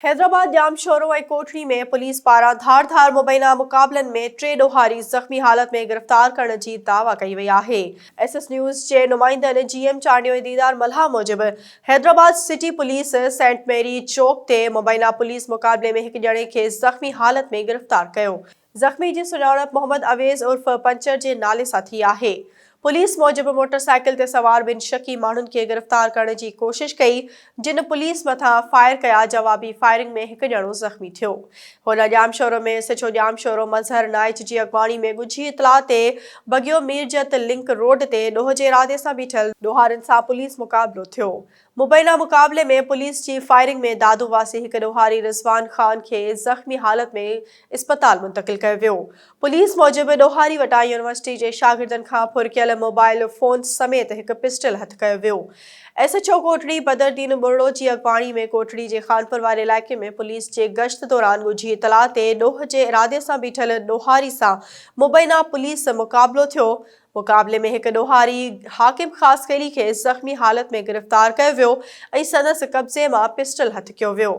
हैदराबाद जाम sorrow ऐं कोठड़ी में police पारां धार मुबैना मुक़ाबलनि में 3 ॾोहारी ज़ख़्मी हालत में गिरफ़्तार करण जी दावा कई वई आहे। एसएस न्यूज़ जे नुमाइंदनि जीएम चांडियो ऐं दीदार मल्हा मूजिबि हैदराबाद सिटी पुलिस सेंट मेरी चौक ते मुबैना पुलिस मुक़ाबले में हिकु ॼणे खे ज़ख़्मी हालत में गिरफ़्तार कयो। ज़ख़्मी जी सुञाणप मोहम्मद अवेज़ उर्फ़ पंचर जे नाले सां थी आहे। पुलिस मूजिबि मोटरसाइकिल ते सवार ॿिनि शकी माण्हुनि खे गिरफ़्तार करण जी कोशिश कई, जिन पुलिस मथां फायर कया। जवाबी फायरिंग में हिकु ॼणो ज़ख़्मी थियो। हुन जाम शोरो में सिछो जाम शोरो मज़हर नाइच जी अॻवानी में ॻुझी इतला ते बगियो मीरजत लिंक रोड ते ॾोह जे इरादे सां बीठल ॾोहारनि सां पुलिस मुक़ाबलो थियो। मुबैना मुक़ाबले में पुलिस जी फायरिंग में दादू वासी हिकु ॾोहारी रिज़वान ख़ान खे ज़ख़्मी हालत में इस्पताल मुंतक़िल कयो वियो। पुलिस मूजिबि ॾोहारी वटां यूनिवर्सिटी जे शागिर्दनि खां फुरकियल मोबाइल फ़ोन समेत हिकु पिस्टल हथ कयो वियो। एसएचओ कोठड़ी बदरुद्दीन बुर्ड़ो जी अॻवानी में कोठड़ी जे खानपुर वारे इलाइक़े में पुलिस जे गश्त दौरान ॻुझी इतला ते ॾोह जे इरादे सां बीठल ॾोहारी सां मुबैना पुलिस मुक़ाबलो थियो। मुक़ाबले में हिकु ॾोहारी हाकिम ख़ासकैली खे ज़ख़्मी हालत में गिरफ़्तार कयो वियो ऐं संदसि कब्ज़े मां पिस्टल हथ कयो वियो।